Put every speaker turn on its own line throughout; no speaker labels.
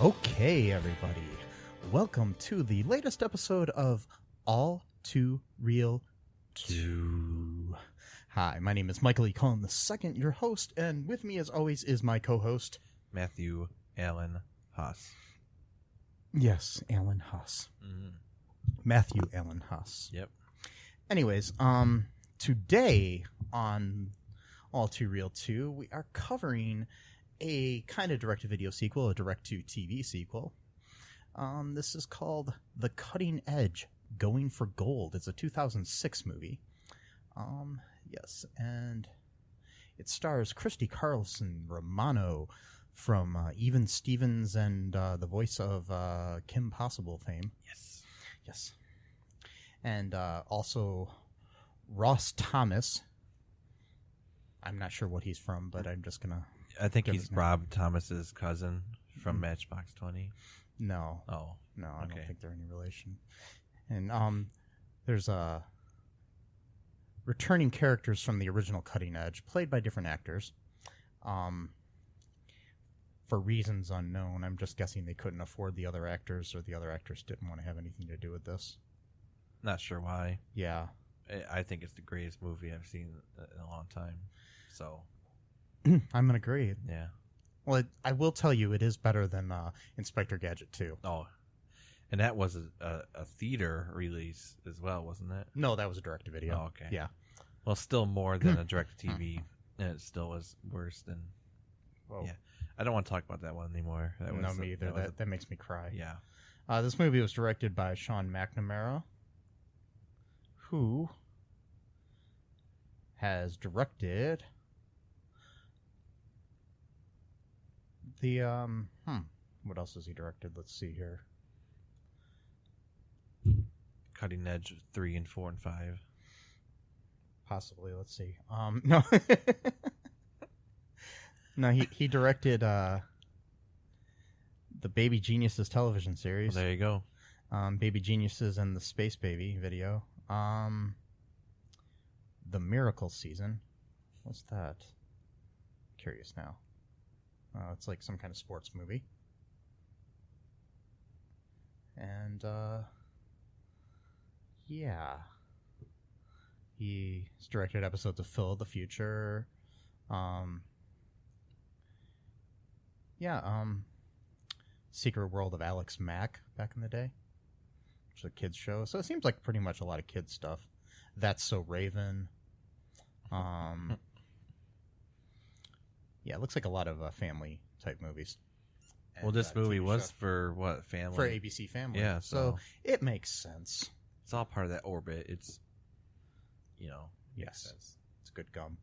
Okay, everybody. Welcome to the latest episode of All2ReelToo. Hi, my name is Michael E. Cullen II, your host, and with me, as always, is my co-host,
Matthew Allen Haas.
Yes, Allen Haas. Matthew Allen Haas.
Yep.
Anyways, today on All2ReelToo, we are covering a kind of direct-to-video sequel, a direct-to-TV sequel. This is called The Cutting Edge, Going for Gold. It's a 2006 movie. Yes, and it stars Christy Carlson Romano from Even Stevens and the voice of Kim Possible fame. Yes. And also Ross Thomas. I'm not sure what he's from, but I'm just going to...
I think he's Rob Thomas's cousin from Matchbox 20.
No.
Oh.
No, I don't think they're any relation. And there's returning characters from the original Cutting Edge, played by different actors. For reasons unknown, I'm just guessing they couldn't afford the other actors, or the other actors didn't want to have anything to do with this.
Not sure why.
Yeah.
I think it's the greatest movie I've seen in a long time. So...
I'm going to agree.
Yeah.
Well, I will tell you, it is better than Inspector Gadget 2.
Oh. And that was a theater release as well, wasn't it?
No, that was a direct-to-video.
Oh, okay.
Yeah.
Well, still more than a direct-to-TV, and it still was worse than...
Whoa.
Yeah. I don't want to talk about that one anymore.
No, me either. That makes me cry.
Yeah.
This movie was directed by Sean McNamara, who has directed... what else has he directed? Let's see here.
Cutting Edge 3 and 4 and 5.
Possibly. Let's see. No. No, he directed the Baby Geniuses television series.
Well, there you go.
Baby Geniuses and the Space Baby video. The Miracle season. What's that? Curious now. It's like some kind of sports movie. And, yeah. He's directed episodes of Phil of the Future. Secret World of Alex Mack back in the day, which is a kids show. So it seems like pretty much a lot of kids stuff. That's So Raven. Yeah, it looks like a lot of family type movies.
And, well, this movie was for what, family?
For ABC Family.
Yeah,
so it makes sense.
It's all part of that orbit. It's,
yes, sense. It's good gum.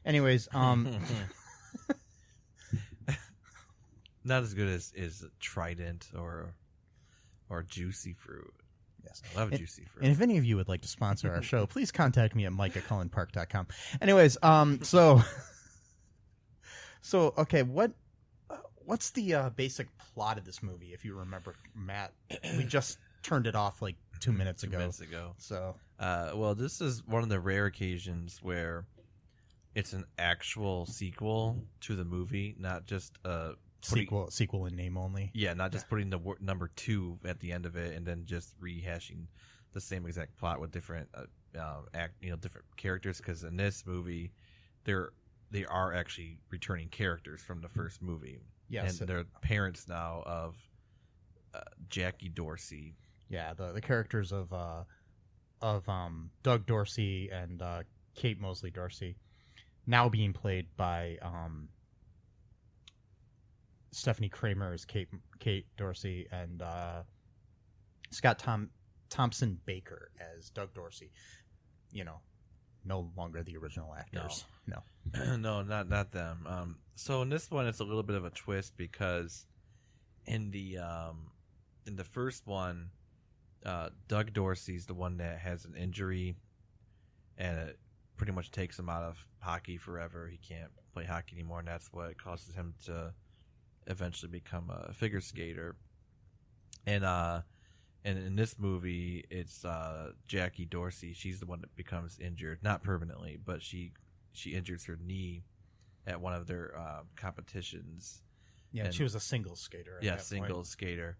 Anyways,
not as good as Trident or Juicy Fruit.
Yes,
I love Juicy Fruit.
And if any of you would like to sponsor our show, please contact me at mike@cullenpark.com. Anyways, So okay, what's the basic plot of this movie? If you remember, Matt, we just turned it off like 2 minutes ago. So,
well, this is one of the rare occasions where it's an actual sequel to the movie, not just a
sequel in name only.
Yeah, not just putting the number 2 at the end of it and then just rehashing the same exact plot with different different characters. Because in this movie, they are actually returning characters from the first movie.
Yes.
And they're parents now of Jackie Dorsey.
Yeah, the characters of Doug Dorsey and Kate Moseley Dorsey, now being played by Stephanie Kramer as Kate Dorsey, and Scott Thompson Baker as Doug Dorsey. You know, no longer the original actors. No.
No, not them. So in this one, it's a little bit of a twist because in the first one, Doug Dorsey's the one that has an injury, and it pretty much takes him out of hockey forever. He can't play hockey anymore, and that's what causes him to eventually become a figure skater. And in this movie, it's Jackie Dorsey. She's the one that becomes injured, not permanently, but she injures her knee at one of their competitions.
Yeah, and she was a singles skater.
Yeah, singles skater.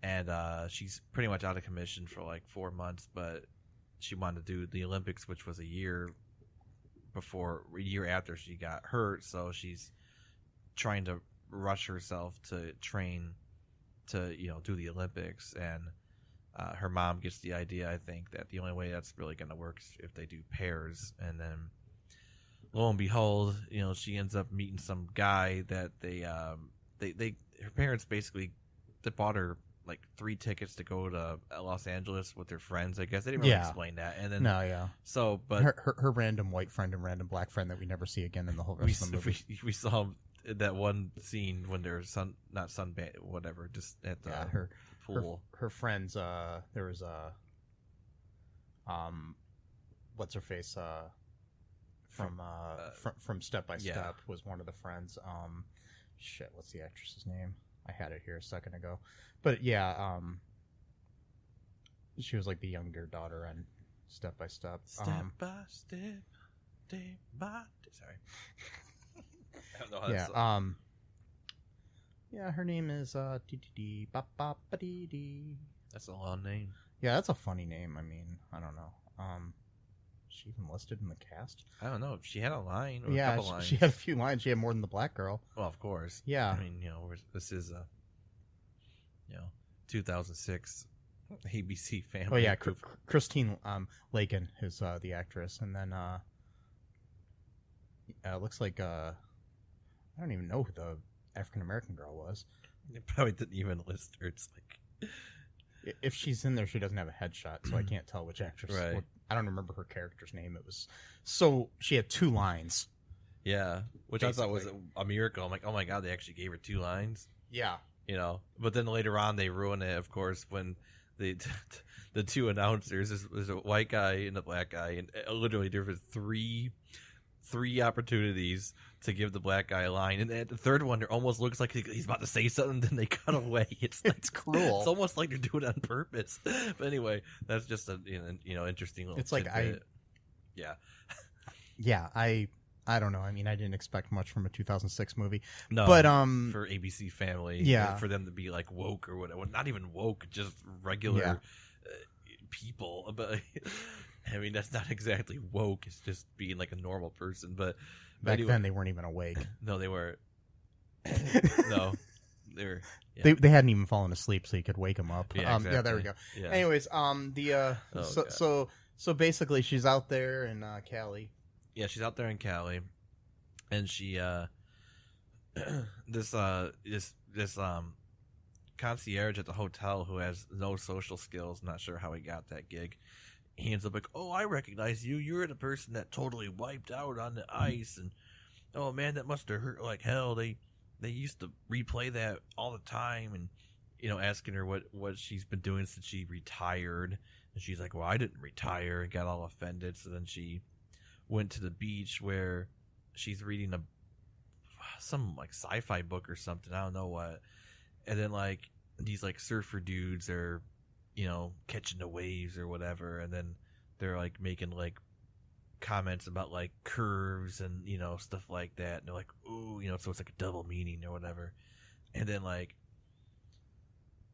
And she's pretty much out of commission for like 4 months, but she wanted to do the Olympics, which was a year after she got hurt. So she's trying to rush herself to train to, do the Olympics. And her mom gets the idea, I think, that the only way that's really going to work is if they do pairs. And then lo and behold, she ends up meeting some guy that her parents basically, they bought her like 3 tickets to go to Los Angeles with their friends. I guess they didn't really explain that. And then so, but
her random white friend and random black friend that we never see again in the whole rest of the movie.
We saw that one scene when they're just at the pool.
Her friends. There was what's her face from Step by Step was one of the friends. What's the actress's name? I had it here a second ago, but she was like the younger daughter on Step by Step.
Step by step, day by day. Sorry, I don't know how to
yeah, her name is That's
a long name.
Yeah, that's a funny name. I mean, I don't know. She even listed in the cast?
I don't know. She had a line or a couple lines.
She had a few lines. She had more than the black girl.
Well, of course.
Yeah.
I mean, this is a 2006 ABC family.
Oh yeah, Christine Lakin is the actress, and then looks like I don't even know who the African American girl was.
They probably didn't even list her. It's like
if she's in there, she doesn't have a headshot, so I can't tell which actress.
Right.
I don't remember her character's name. It was she had 2 lines.
Yeah, which basically. I thought was a miracle. I'm like, oh my god, they actually gave her 2 lines.
Yeah,
But then later on, they ruin it, of course, when the 2 announcers, there's a white guy and a black guy, and literally there was three opportunities to give the black guy a line, and at the third one, it almost looks like he's about to say something, then they cut away. It's
cruel.
It's almost like they're doing it on purpose. But anyway, that's just a interesting little.
It's like yeah, I don't know. I mean, I didn't expect much from a 2006 movie.
No,
but
for ABC Family, for them to be like woke or whatever, not even woke, just regular people. But I mean, that's not exactly woke. It's just being like a normal person. But
back then, they weren't even awake.
No, they weren't. No, they were.
Yeah. They hadn't even fallen asleep, so you could wake them up.
Yeah, exactly.
Yeah, there we go. Yeah. Anyways, so basically, she's out there in Cali.
Yeah, she's out there in Cali, and she this concierge at the hotel who has no social skills, not sure how he got that gig. He ends up like, oh, I recognize you. You're the person that totally wiped out on the ice, and oh man, that must have hurt like hell. They used to replay that all the time, and asking her what she's been doing since she retired, and she's like, well, I didn't retire, and got all offended. So then she went to the beach where she's reading some like sci-fi book or something, I don't know what, and then like these like surfer dudes are catching the waves or whatever, and then they're like making like comments about like curves and stuff like that, and they're like, ooh, so it's like a double meaning or whatever, and then like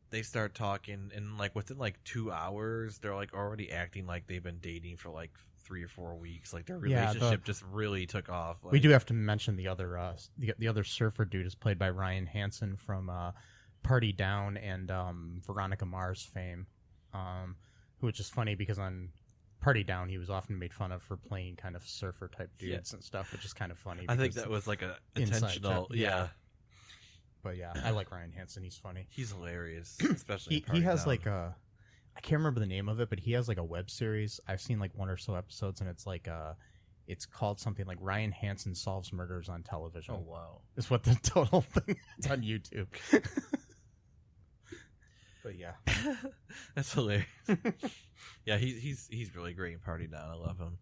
they start talking, and like within like 2 hours they're like already acting like they've been dating for like 3 or 4 weeks. Like their relationship just really took off. Like,
we do have to mention the other surfer dude is played by Ryan Hansen from Party Down and Veronica Mars fame, who is just funny because on Party Down he was often made fun of for playing kind of surfer type dudes and stuff, which is kind of funny.
I think that was like a intentional,
But yeah, I like Ryan Hansen. He's funny.
He's hilarious, especially.
He has like a, I can't remember the name of it, but he has like a web series. I've seen like one or so episodes, and it's like it's called something like Ryan Hansen Solves Murders on Television.
Oh wow,
is what the total thing. It's on YouTube. But yeah,
that's hilarious. Yeah, he's really great in Party Down. I love him.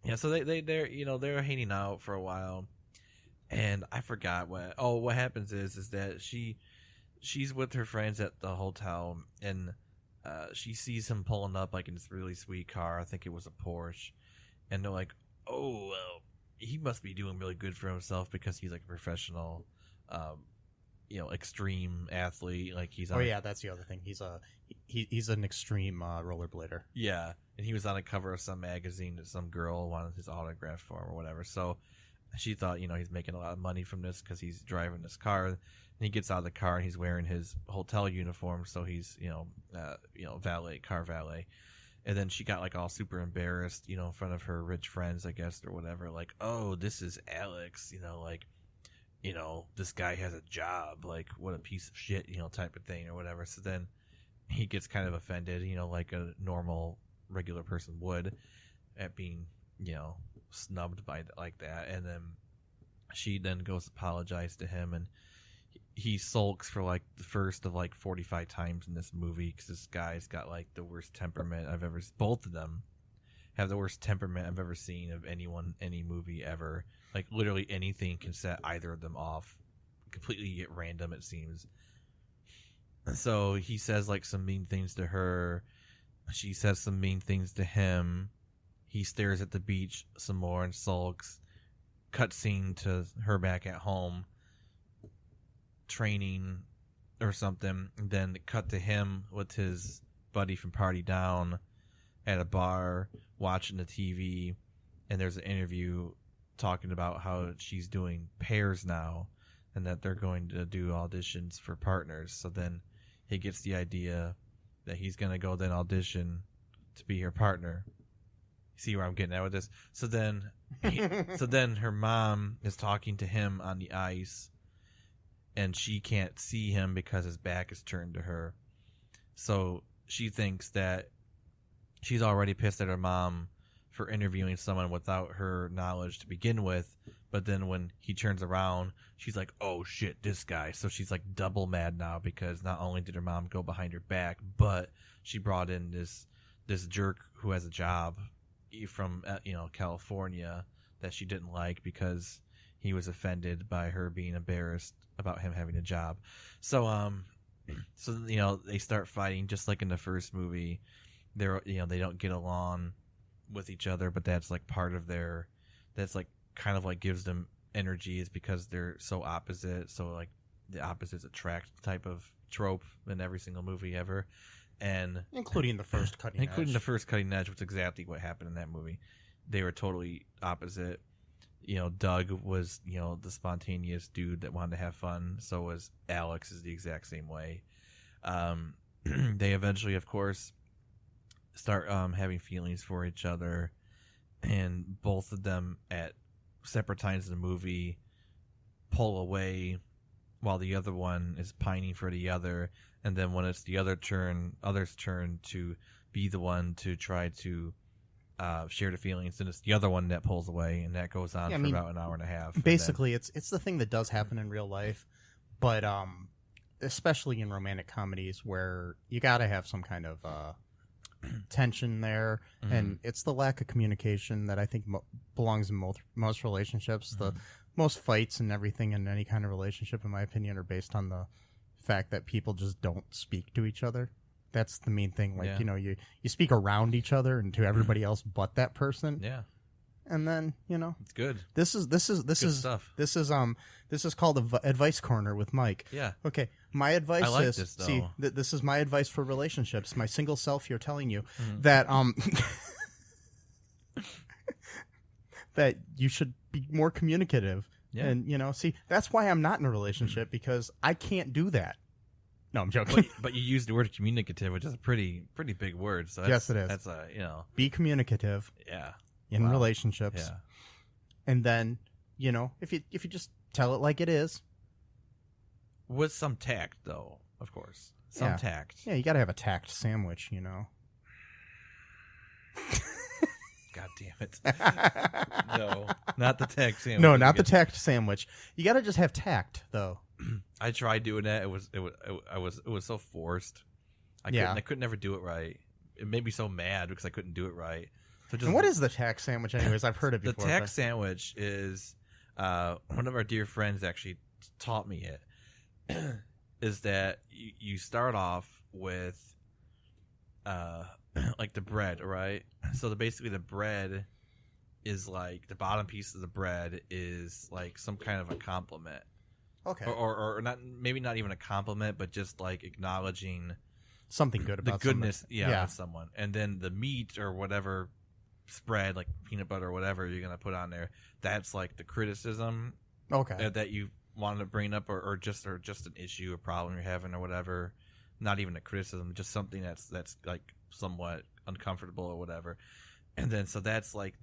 Yeah, so they're hanging out for a while, and I forgot what happens is that she's with her friends at the hotel, and she sees him pulling up like in this really sweet car. I think it was a Porsche, and they're like, oh well, he must be doing really good for himself because he's like a professional extreme athlete. Like he's on
that's the other thing. He's an extreme rollerblader.
Yeah, and he was on a cover of some magazine that some girl wanted his autograph for him or whatever. So she thought, he's making a lot of money from this because he's driving this car. And he gets out of the car and he's wearing his hotel uniform, so he's car valet. And then she got like all super embarrassed, in front of her rich friends, I guess, or whatever. Like, oh, this is Alex, this guy has a job, like what a piece of shit, type of thing or whatever. So then he gets kind of offended, like a normal regular person would at being, snubbed by like that. And then she then goes to apologize to him, and he sulks for like the first of like 45 times in this movie because this guy's got like the worst temperament I've ever. Both of them have the worst temperament I've ever seen of anyone, any movie ever. Like literally anything can set either of them off completely at random, it seems. So he says like some mean things to her. She says some mean things to him. He stares at the beach some more and sulks. Cutscene to her back at home training or something. And then cut to him with his buddy from Party Down at a bar watching the TV. And there's an interview talking about how she's doing pairs now and that they're going to do auditions for partners. So then he gets the idea that he's going to go then audition to be her partner. See where I'm getting at with this? So then her mom is talking to him on the ice, and she can't see him because his back is turned to her. So she thinks that she's already pissed at her mom for interviewing someone without her knowledge to begin with. But then when he turns around, she's like, oh shit, this guy. So she's like double mad now because not only did her mom go behind her back, but she brought in this jerk who has a job from California that she didn't like because he was offended by her being embarrassed about him having a job. So they start fighting just like in the first movie. They don't get along with each other, but that's like part of that's like kind of like gives them energy, is because they're so opposite. So like the opposites attract type of trope in every single movie ever, and
including the first cutting
edge, which is exactly what happened in that movie. They were totally opposite. Doug was the spontaneous dude that wanted to have fun. So was Alex, is the exact same way. They eventually, of course, start having feelings for each other, and both of them at separate times in the movie pull away while the other one is pining for the other. And then when it's the other's turn to be the one to try to share the feelings, and it's the other one that pulls away, and that goes on for about an hour and a half.
Basically, it's the thing that does happen in real life, but especially in romantic comedies where you got to have some kind of tension there, and it's the lack of communication that I think belongs in most relationships. The most fights and everything in any kind of relationship, in my opinion, are based on the fact that people just don't speak to each other. That's the main thing. Like, you speak around each other and to everybody else but that person.
Yeah.
And then,
it's good.
This is
stuff.
This is called Advice Corner with Mike.
Yeah.
Okay. My advice is
this, though.
see, this is my advice for relationships. My single self here telling you that that you should be more communicative.
Yeah.
And see, that's why I'm not in a relationship, because I can't do that. No, I'm joking.
But you used the word communicative, which is a pretty big word. So
yes, it is.
That's
be communicative.
Yeah.
In relationships.
Yeah.
And then, if you just tell it like it is,
with some tact, though. Of course, some tact.
Yeah, you got to have a tact sandwich,
God damn it! No, not the tact sandwich.
No, not the tact sandwich. You got to just have tact, though.
I tried doing that. It was so forced. I couldn't never do it right. It made me so mad because I couldn't do it right. So
and what is the tact sandwich, anyways? I've heard it before.
The tact sandwich is one of our dear friends actually taught me it. Is that you start off with like the bread, right? So basically the bread is like the bottom piece of the bread is like some kind of a compliment.
Okay.
Or not, maybe not even a compliment, but just like acknowledging
something good about
the goodness,
somebody.
Of someone. And then the meat or whatever spread, like peanut butter or whatever you're gonna put on there, that's like the criticism.
Okay.
That you wanted to bring up, or just an issue, a problem you're having, or whatever. Not even a criticism, just something that's like somewhat uncomfortable or whatever. And then so that's like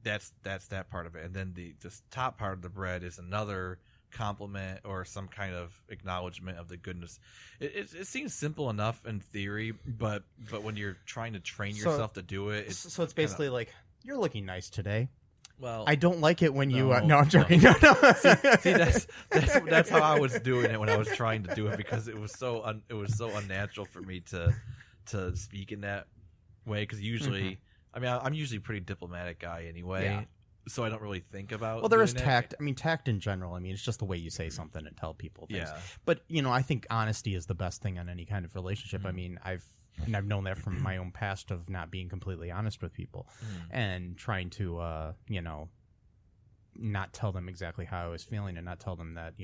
that's that part of it. And then the top part of the bread is another compliment or some kind of acknowledgement of the goodness. It seems simple enough in theory, but when you're trying to train yourself to do it,
so it's basically like, you're looking nice today.
Well,
I don't like it when you. No, I'm joking. No.
See, that's how I was doing it when I was trying to do it, because it was so unnatural for me to speak in that way. Because usually, I mean, I'm usually a pretty diplomatic guy anyway, so I don't really think about.
Well, there is tact. I mean, tact in general. I mean, it's just the way you say something and tell people things.
Yeah.
But I think honesty is the best thing in any kind of relationship. I mean, I've known that from my own past of not being completely honest with people and trying to, not tell them exactly how I was feeling and not tell them that,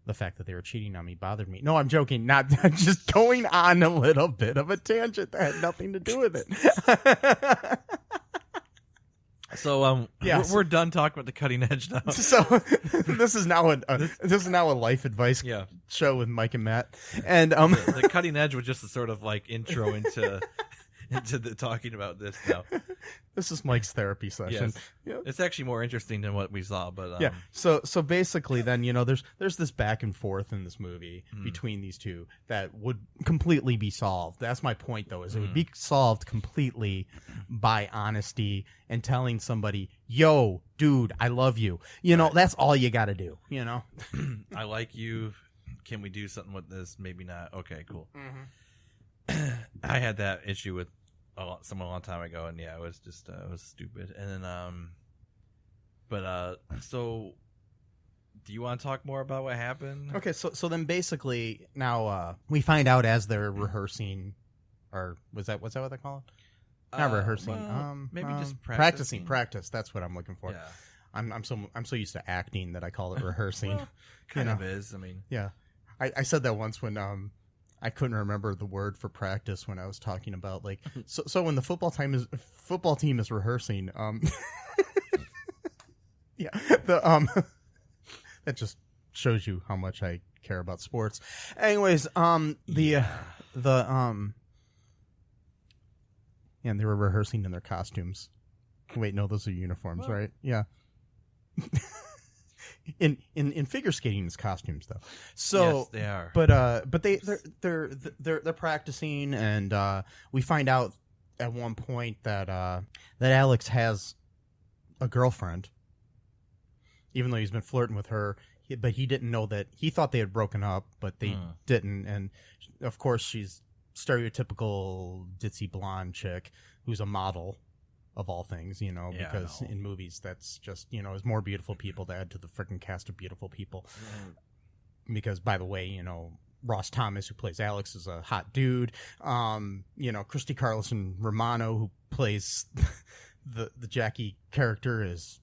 the fact that they were cheating on me bothered me. No, I'm joking. Not just going on a little bit of a tangent that had nothing to do with it.
So we're done talking about the cutting edge now.
So this is now a life advice show with Mike and Matt, and
the cutting edge was just a sort of like intro into the talking about this now.
This is Mike's therapy session.
Yes. Yeah. It's actually more interesting than what we saw, but
yeah. So basically, then there's this back and forth in this movie between these two that would completely be solved. That's my point, though, is it would be solved completely by honesty and telling somebody, "Yo, dude, I love you." That's all you got to do.
I like you. Can we do something with this? Maybe not. Okay, cool. I had that issue with someone a long time ago, and it was just it was stupid. And then, so do you want to talk more about what happened?
Okay, so then basically now we find out as they're rehearsing, or was that what they call it? Not rehearsing.
Well, maybe just
practicing. Practice. That's what I'm looking for.
Yeah.
I'm so used to acting that I call it rehearsing.
Well, kind of is. I mean,
yeah. I said that once when I couldn't remember the word for practice when I was talking about like so when the football team is rehearsing that just shows you how much I care about sports. Anyways, and they were rehearsing in their costumes. Wait, no, those are uniforms, right? Yeah. In figure skating, it's costumes though. So
yes, they are.
But they're practicing, and we find out at one point that Alex has a girlfriend, even though he's been flirting with her. But he didn't know that. He thought they had broken up, but they didn't. And of course, she's stereotypical ditzy blonde chick who's a model. Of all things, because in movies that's just, is more beautiful people to add to the freaking cast of beautiful people. Because, by the way, Ross Thomas, who plays Alex, is a hot dude. Christy Carlson Romano, who plays the Jackie character, is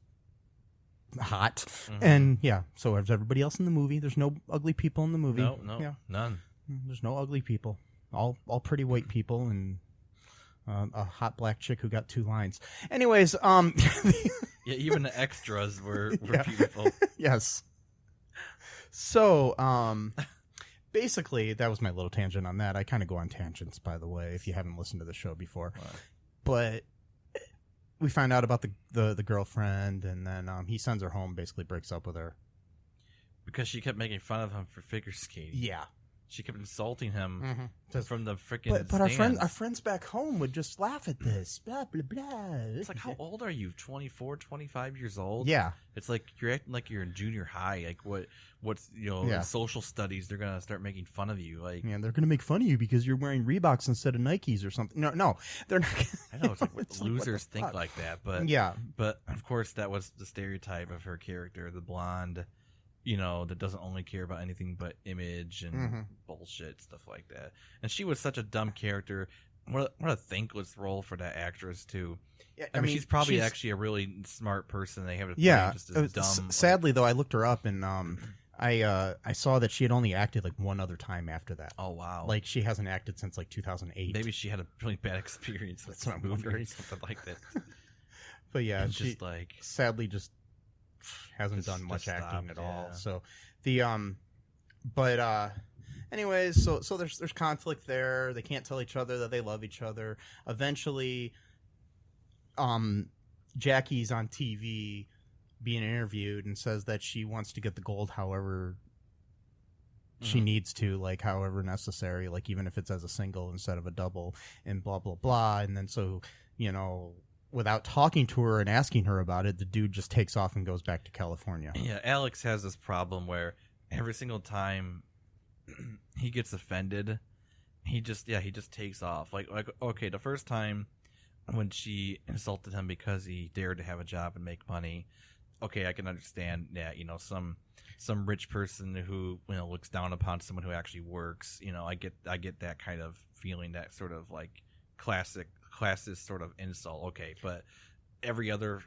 hot. And, so is everybody else in the movie. There's no ugly people in the movie.
No, none.
There's no ugly people. All pretty white people and... a hot black chick who got 2 lines. Anyways,
even the extras were beautiful.
Yes. So, basically, that was my little tangent on that. I kind of go on tangents, by the way, if you haven't listened to the show before. Wow. But we find out about the girlfriend, and then he sends her home, basically breaks up with her.
Because she kept making fun of him for figure skating.
Yeah.
She kept insulting him from the freaking
But
stands.
our friends back home would just laugh at this. Blah, blah, blah.
It's like, how old are you? 24, 25 years old?
Yeah.
It's like you're acting like you're in junior high. Like what's in social studies, they're going to start making fun of you. Like,
yeah, they're going to make fun of you because you're wearing Reeboks instead of Nikes or something. No, they're not.
I know, it's like losers think like that. But
yeah.
But, of course, that was the stereotype of her character, the blonde, that doesn't only care about anything but image and bullshit, stuff like that. And she was such a dumb character. What a thankless role for that actress, too. Yeah, I mean, she's probably actually a really smart person. They have to play just as dumb.
Sadly, though, I looked her up and I saw that she had only acted like one other time after that.
Oh, wow.
Like, she hasn't acted since like 2008.
Maybe she had a really bad experience with some movie or something like that.
But yeah,
and
she
just like
sadly just hasn't done much acting at all.
Yeah.
So anyways, so there's conflict there. They can't tell each other that they love each other. Eventually, Jackie's on TV being interviewed and says that she wants to get the gold however she needs to, like however necessary, like even if it's as a single instead of a double, and blah blah blah. And then without talking to her and asking her about it, the dude just takes off and goes back to California.
Yeah, Alex has this problem where every single time he gets offended, he just takes off. Like okay, the first time when she insulted him because he dared to have a job and make money, okay, I can understand that, some rich person who looks down upon someone who actually works, I get that kind of feeling, that sort of like classist sort of insult. Okay, but every other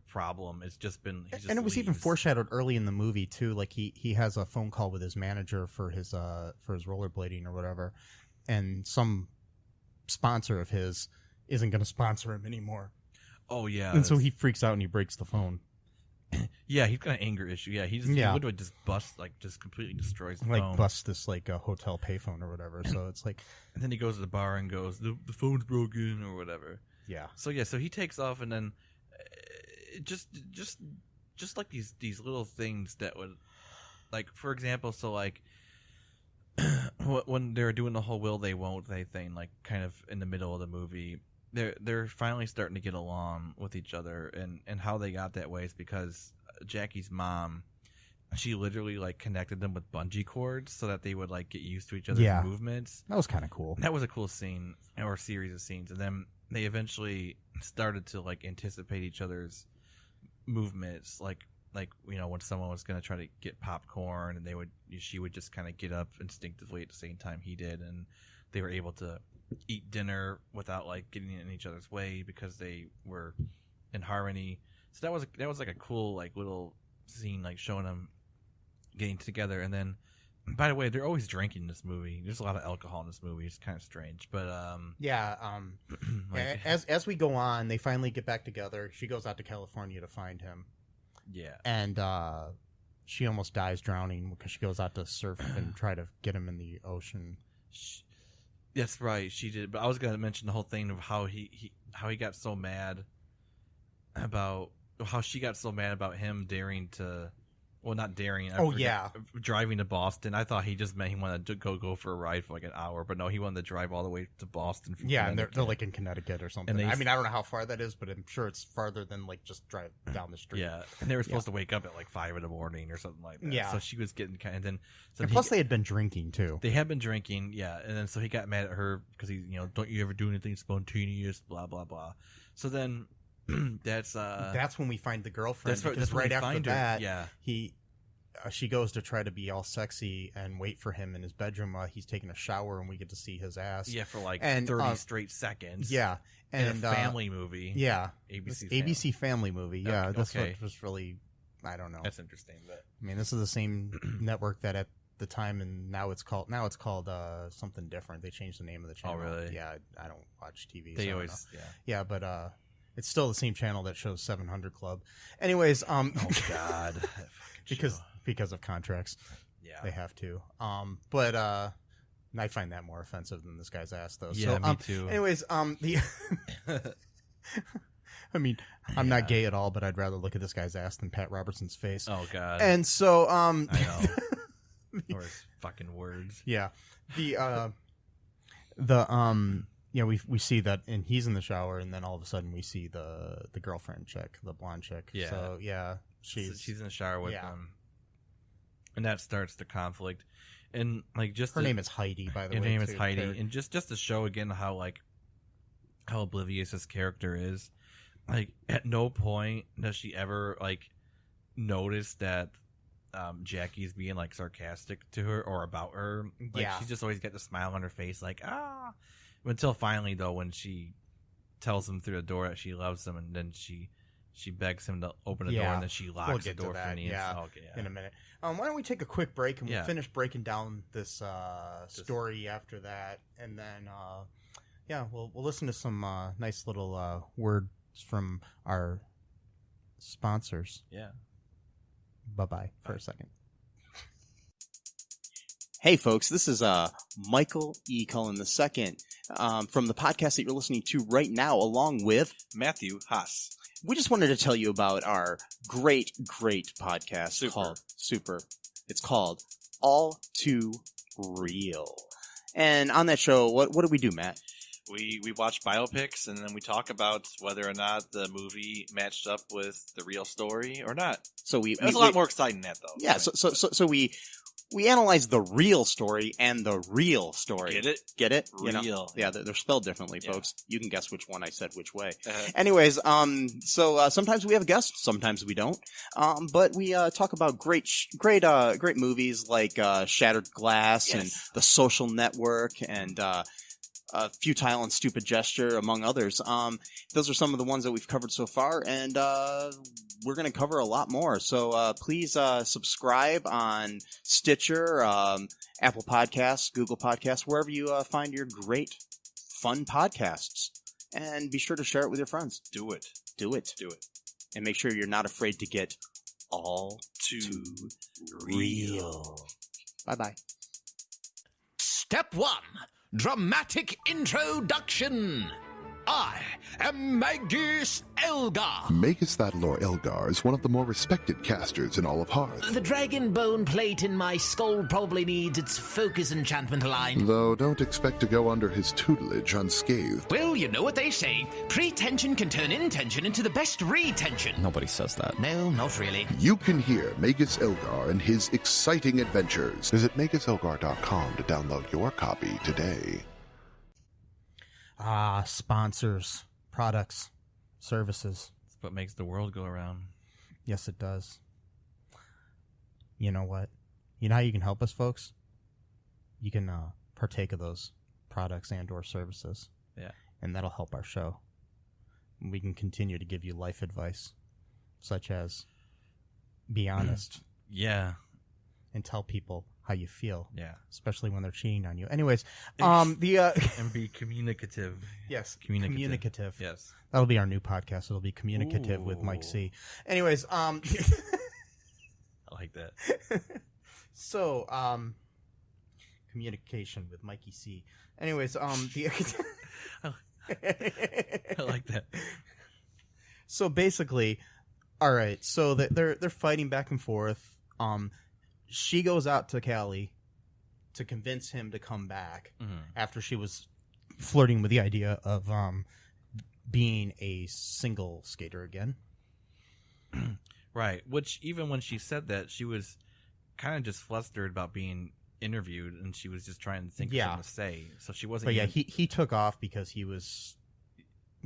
problem has just been
and it was even foreshadowed early in the movie too. Like he has a phone call with his manager for his rollerblading or whatever, and some sponsor of his isn't going to sponsor him anymore.
Oh yeah,
and so he freaks out and he breaks the phone.
Yeah, he's got an anger issue. Yeah, he literally just completely destroys the phone.
Like busts this like a hotel payphone or whatever. So it's like,
and then he goes to the bar and goes, the phone's broken or whatever.
Yeah.
So he takes off, and then just like these little things that would, like, for example, so like when they're doing the whole will they won't they thing, like kind of in the middle of the movie. They're finally starting to get along with each other, and how they got that way is because Jackie's mom, she literally like connected them with bungee cords so that they would like get used to each other's movements.
That was kind of cool.
That was a cool scene or series of scenes, and then they eventually started to like anticipate each other's movements, like when someone was going to try to get popcorn, and she would just kind of get up instinctively at the same time he did, and they were able to eat dinner without like getting in each other's way because they were in harmony. So that was like a cool like little scene, like showing them getting together. And then, by the way, they're always drinking in this movie. There's a lot of alcohol in this movie. It's kind of strange, but
like, as we go on, they finally get back together. She goes out to California to find him.
Yeah,
and she almost dies drowning because she goes out to surf and try to get him in the ocean.
That's right, she did. But I was going to mention the whole thing of how he got so mad about how she got so mad about him daring to, well, not daring. Driving to Boston. I thought he just meant he wanted to go for a ride for like an hour, but no, he wanted to drive all the way to Boston.
Yeah, and they're like in Connecticut or something. I mean, I don't know how far that is, but I'm sure it's farther than like just drive down the street.
Yeah, and they were supposed to wake up at like 5 a.m. or something like that.
Yeah,
so she was getting kind of then. So
and plus, they had been drinking too.
They had been drinking, yeah, and then so he got mad at her because he, don't you ever do anything spontaneous, blah blah blah. So then that's
when we find the girlfriend.
That's
right after that.
Yeah,
she goes to try to be all sexy and wait for him in his bedroom while he's taking a shower, and we get to see his ass.
Yeah, for like 30 straight seconds.
Yeah, and
in a family movie.
Yeah,
ABC
family movie. Yeah,
okay.
That's what was really. I don't know.
That's interesting, but
I mean, this is the same network that at the time, and now it's called something different. They changed the name of the channel.
Oh, really?
Yeah, I don't watch TV.
They
so
always,
yeah, but it's still the same channel that shows 700 Club. Anyways,
oh god,
because of contracts,
yeah,
they have to. But I find that more offensive than this guy's ass, though.
Yeah,
so,
me too.
Anyways, I mean, I'm not gay at all, but I'd rather look at this guy's ass than Pat Robertson's face.
Oh God.
And so,
I know. Or his fucking words.
Yeah. We see that, and he's in the shower, and then all of a sudden we see the girlfriend chick, the blonde chick.
Yeah.
So yeah, she's
in the shower with them, and that starts the conflict. And like, just
her name is Heidi, by the way.
Her name is Heidi, and just to show again how oblivious this character is. Like, at no point does she ever like notice that Jackie's being like sarcastic to her or about her. Like, she just always got the smile on her face, like until finally, though, when she tells him through the door that she loves him, and then she begs him to open the door, and then she locks the door for me.
In a minute. Why don't we take a quick break, and we'll finish breaking down this story after that, and then we'll listen to some nice little words from our sponsors.
Yeah.
Bye-bye for a second. Hey, folks, this is Michael E. Cullen II from the podcast that you're listening to right now, along with
Matthew Haas.
We just wanted to tell you about our great podcast called Super. It's called All Too Real. And on that show, what do we do, Matt?
We watch biopics, and then we talk about whether or not the movie matched up with the real story or not.
So
it's a lot more exciting than that, though.
Yeah, so we analyze the real story and the real story.
Get it?
Get it?
Real.
Yeah, they're spelled differently, folks. You can guess which one I said which way. Anyways, so sometimes we have guests, sometimes we don't. But we talk about great movies like Shattered Glass and The Social Network and Futile and Stupid Gesture, among others. Those are some of the ones that we've covered so far, and we're going to cover a lot more. So please subscribe on Stitcher, Apple Podcasts, Google Podcasts, wherever you find your great, fun podcasts. And be sure to share it with your friends.
Do it.
And make sure you're not afraid to get all too real. Bye-bye.
Step 1. Dramatic introduction. I am Magus Elgar.
Magus that Lore Elgar is one of the more respected casters in all of Hearth.
The dragon bone plate in my skull probably needs its focus enchantment aligned.
Though don't expect to go under his tutelage unscathed.
Well, you know what they say. Pretension can turn intention into the best retention.
Nobody says that.
No, not really.
You can hear Magus Elgar and his exciting adventures. Visit MagusElgar.com to download your copy today.
Sponsors, products, services.
That's what makes the world go around.
Yes, it does. You know what? You know how you can help us, folks? You can partake of those products and or services.
Yeah.
And that'll help our show. We can continue to give you life advice, such as be honest.
Yeah.
And tell people how you feel.
Yeah.
Especially when they're cheating on you. Anyways,
and be communicative.
Yes.
Communicative. Yes.
That'll be our new podcast. It'll be Communicative with Mike C. Anyways,
I like that.
So, communication with Mikey C. Anyways,
I like that.
So basically, all right. So they're fighting back and forth. She goes out to Cali to convince him to come back after she was flirting with the idea of being a single skater again.
Right. Which, even when she said that, she was kind of just flustered about being interviewed, and she was just trying to think of something to say. So she wasn't.
But he took off because he was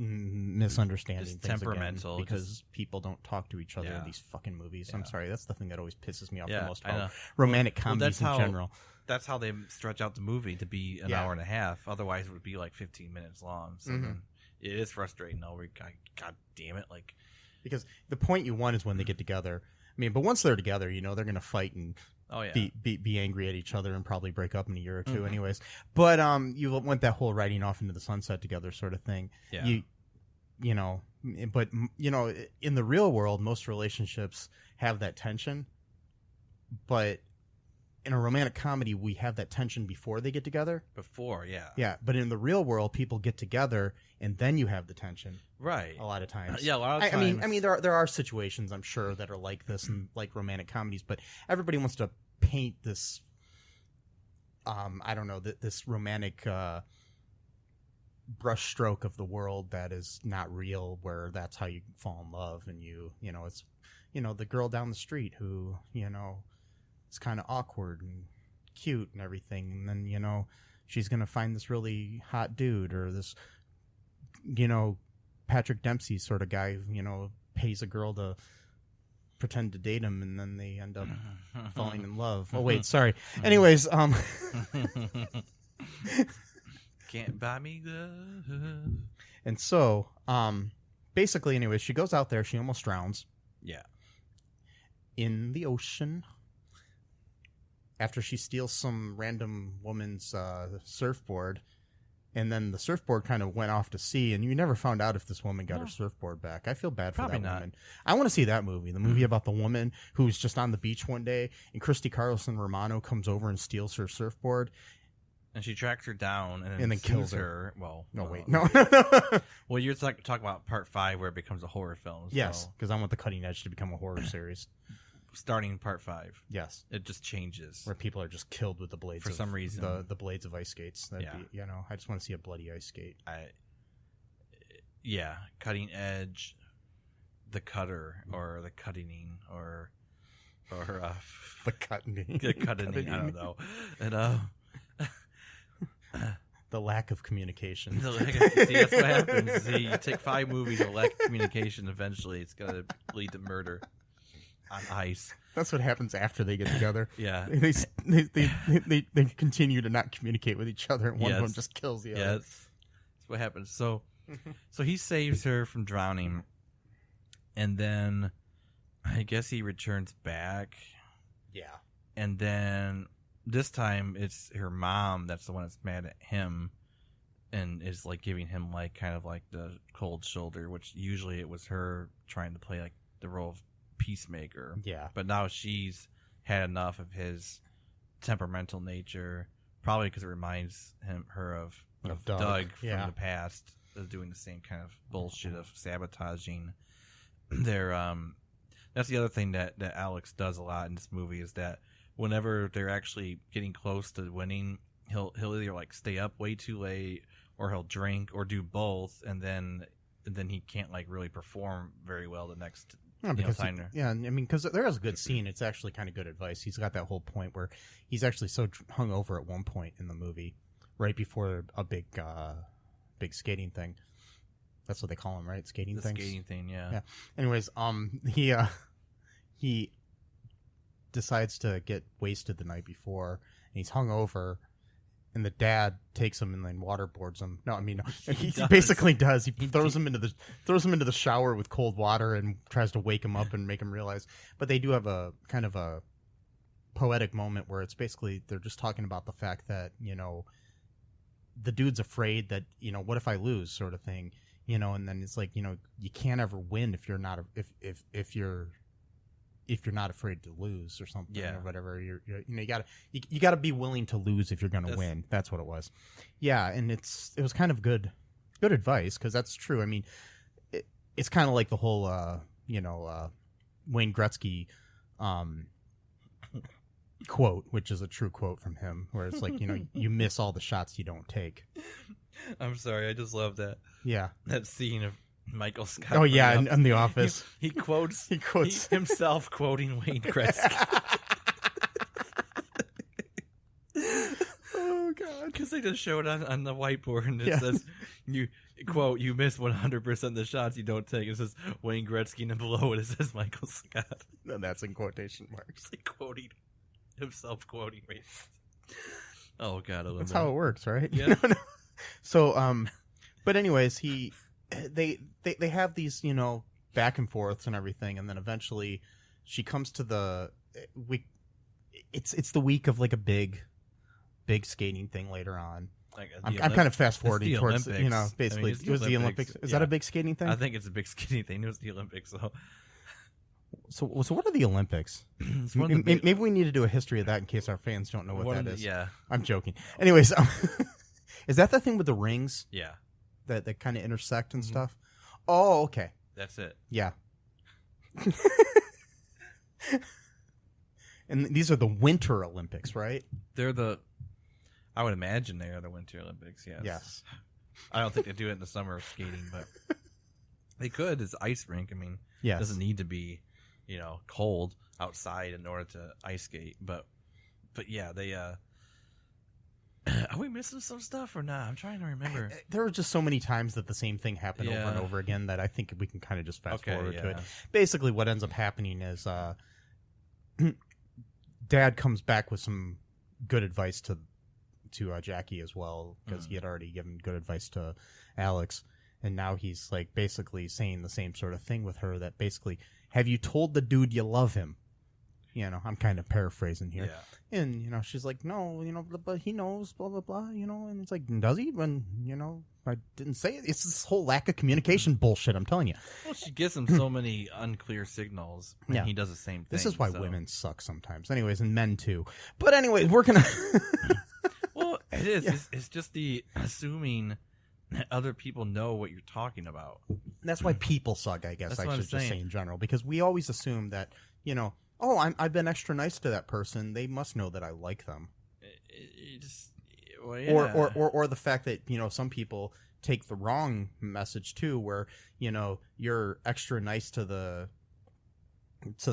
misunderstanding
just
things
temperamental
again, because people don't talk to each other in these fucking movies.
Yeah.
I'm sorry, that's the thing that always pisses me off the most
I know.
about romantic comedies in general.
That's how they stretch out the movie to be an hour and a half. Otherwise, it would be like 15 minutes long. So then it is frustrating. No, God damn it! Like,
because the point you want is when they get together. I mean, but once they're together, they're going to fight and be angry at each other and probably break up in a year or two, anyways. But you want that whole riding off into the sunset together sort of thing.
Yeah.
But in the real world, most relationships have that tension, but in a romantic comedy, we have that tension before they get together.
Before, yeah.
Yeah, but in the real world, people get together and then you have the tension.
Right.
A lot of times.
Yeah, a lot of times.
I mean, there are situations, I'm sure, that are like this and like romantic comedies, but everybody wants to paint this, I don't know, this romantic brushstroke of the world that is not real, where that's how you fall in love, and it's, the girl down the street who, it's kind of awkward and cute and everything, and then she's gonna find this really hot dude, or this Patrick Dempsey sort of guy who pays a girl to pretend to date him, and then they end up falling in love. Oh wait, sorry. Anyways,
can't buy me love.
And so basically, anyways, she goes out there, she almost drowns.
Yeah.
In the ocean. After she steals some random woman's surfboard, and then the surfboard kind of went off to sea, and you never found out if this woman got her surfboard back. I feel bad for
Probably
that
not.
woman. I want to see that movie, the movie about the woman who's just on the beach one day, and Christy Carlson Romano comes over and steals her surfboard.
And she tracks her down and then
kills
her. Well,
No, wait.
no.
No.
Well, you're talking about part 5 where it becomes a horror film.
Yes,
So
because I want the Cutting Edge to become a horror series.
starting part 5,
Yes.
it just changes.
Where people are just killed with the blades
For some reason.
the blades of ice skates. That'd
Yeah.
be, I just want to see a bloody ice skate.
Cutting Edge, the Cutter, or the Cutting, or
The cutting.
the Cutting. I don't know. And
The lack of communication.
see, that's what happens. See, you take 5 movies of lack of communication, eventually it's gonna lead to murder on ice.
That's what happens after they get together.
Yeah.
They continue to not communicate with each other, and one of them
Yes.
just kills the other.
Yeah, that's what happens. So he saves her from drowning, and then I guess he returns back,
Yeah.
and then this time it's her mom that's the one that's mad at him and is like giving him like kind of like the cold shoulder, which usually it was her trying to play like the role of peacemaker.
Yeah.
But now she's had enough of his temperamental nature, probably because it reminds her of Doug from
Yeah.
the past, doing the same kind of bullshit of sabotaging their that's the other thing that Alex does a lot in this movie, is that whenever they're actually getting close to winning, he'll either like stay up way too late, or he'll drink, or do both, and then he can't like really perform very well the next time.
Because there is a good scene. It's actually kind of good advice. He's got that whole point where he's actually so hungover at one point in the movie, right before a big skating thing. That's what they call them, right? Skating
The
things.
skating thing, yeah.
Yeah. Anyways, he decides to get wasted the night before, and he's hungover, and the dad takes him and then waterboards him. No, I mean, he basically does. He throws him into the shower with cold water and tries to wake him up and make him realize. But they do have a kind of a poetic moment where it's basically they're just talking about the fact that the dude's afraid that what if I lose, sort of thing, and then it's like you can't ever win if you're not if you're not afraid to lose or something, or whatever. You gotta be willing to lose if you're gonna win. That's what it was. Yeah, and it was kind of good advice, because that's true. I mean, it's kind of like the whole Wayne Gretzky quote, which is a true quote from him, where it's like you miss all the shots you don't take.
I'm sorry, I just love that.
Yeah,
that scene of Michael Scott.
Oh yeah, in The Office,
he quotes
himself
quoting Wayne Gretzky.
Oh god,
because they just showed on the whiteboard, and it says you miss 100% of the shots you don't take. It says Wayne Gretzky, and below it says Michael Scott.
And that's in quotation marks.
Like quoting himself, quoting Wayne. Oh god, I love
that's
that.
how it works, right?
Yeah.
No. So but anyways, they have these back and forths and everything, and then eventually she comes to the week. It's the week of like a big skating thing later on.
Like
I'm kind of fast forwarding towards
Olympics.
basically
I mean,
it was the Olympics. Is that a big skating thing?
I think it's a big skating thing. It was the Olympics, so
So what are the Olympics?
It's one of the
Maybe we need to do a history of that in case our fans don't know what that is.
Yeah.
I'm joking. Anyways, is that the thing with the rings?
Yeah.
That kind of intersect and stuff? Oh, okay.
That's it.
Yeah. And these are the Winter Olympics, right?
I would imagine they are the Winter Olympics, yes.
Yes.
I don't think they do it in the summer of skating, but they could. It's ice rink. I mean,
Yes.
it doesn't need to be, cold outside in order to ice skate. But yeah, they are we missing some stuff or not? I'm trying to remember.
There were just so many times that the same thing happened over and over again that I think we can kind of just fast forward to it. Basically, what ends up happening is Dad comes back with some good advice to Jackie as well, because he had already given good advice to Alex, and now he's like basically saying the same sort of thing with her, that basically, have you told the dude you love him? I'm kind of paraphrasing here.
Yeah.
And, she's like, no, but he knows, blah, blah, blah, and it's like, does he? When, I didn't say it. It's this whole lack of communication bullshit, I'm telling you.
Well, she gives him so many unclear signals, and he does the same thing.
This is why women suck sometimes. Anyways, and men too. But anyways, we're going to...
Well, it is. Yeah. It's just the assuming that other people know what you're talking about.
That's why people suck, I guess. I should just say in general, because we always assume that, I've been extra nice to that person, they must know that I like them.
Well, yeah.
Or the fact that, some people take the wrong message too, where, you're extra nice to the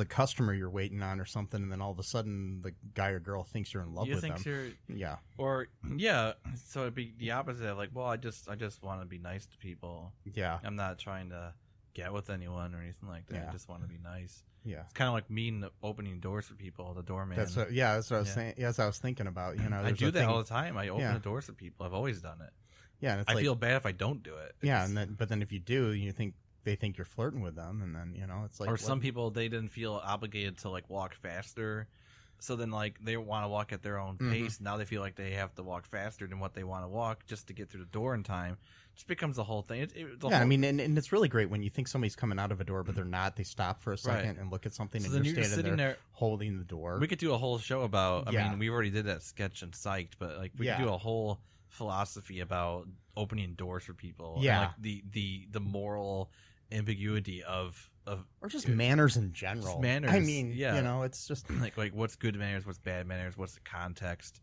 customer you're waiting on or something, and then all of a sudden the guy or girl thinks you're in love with them. Yeah.
Or yeah, so it'd be the opposite of like, well, I just want to be nice to people.
Yeah.
I'm not trying to get with anyone or anything like that.
Yeah.
I just want to be nice.
Yeah.
It's kind of like me opening doors for people, the doorman.
That's what I was saying. Yeah, that's what I was thinking about.
I do that all the time. I open the doors for people. I've always done it.
Yeah. And
I feel bad if I don't do it.
Yeah. But then if you do, they think you're flirting with them, and then it's like.
Or some people, they didn't feel obligated to like walk faster, so then like they want to walk at their own pace. Now they feel like they have to walk faster than what they want to walk just to get through the door in time. It just becomes the whole thing.
I mean, and it's really great when you think somebody's coming out of a door, but they're not. They stop for a second and look at something,
so
and
you're
standing there holding the door.
We could do a whole show about. I mean, we already did that sketch and Psyched, but like we could do a whole philosophy about opening doors for people.
Yeah,
and like the moral ambiguity of
or just manners in general.
Just manners.
I mean, it's just
like what's good manners, what's bad manners, what's the context,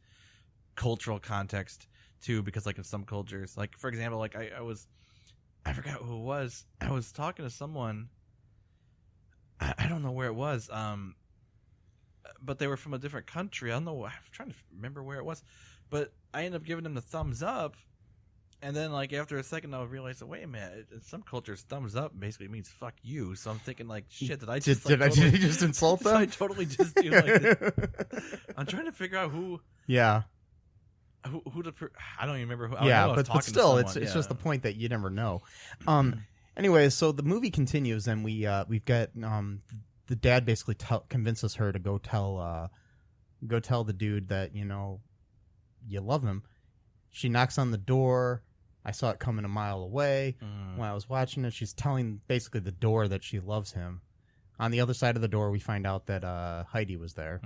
cultural context too. Because like in some cultures, like for example, like I forgot who it was. I was talking to someone. I don't know where it was. But they were from a different country. I don't know. I'm trying to remember where it was, but I ended up giving them the thumbs up. And then, like, after a second, I realized, wait a minute, in some cultures, thumbs up basically means fuck you. So I'm thinking, like, shit, did I just,
did I just insult them?
I totally just do like this. I'm trying to figure out who.
Yeah.
Who I don't even remember who.
But still, it's just the point that you never know. Anyways, so the movie continues, and we've got the dad basically convinces her to go tell the dude that you love him. She knocks on the door. I saw it coming a mile away. When I was watching it, she's telling basically the door that she loves him. On the other side of the door, we find out that Heidi was there,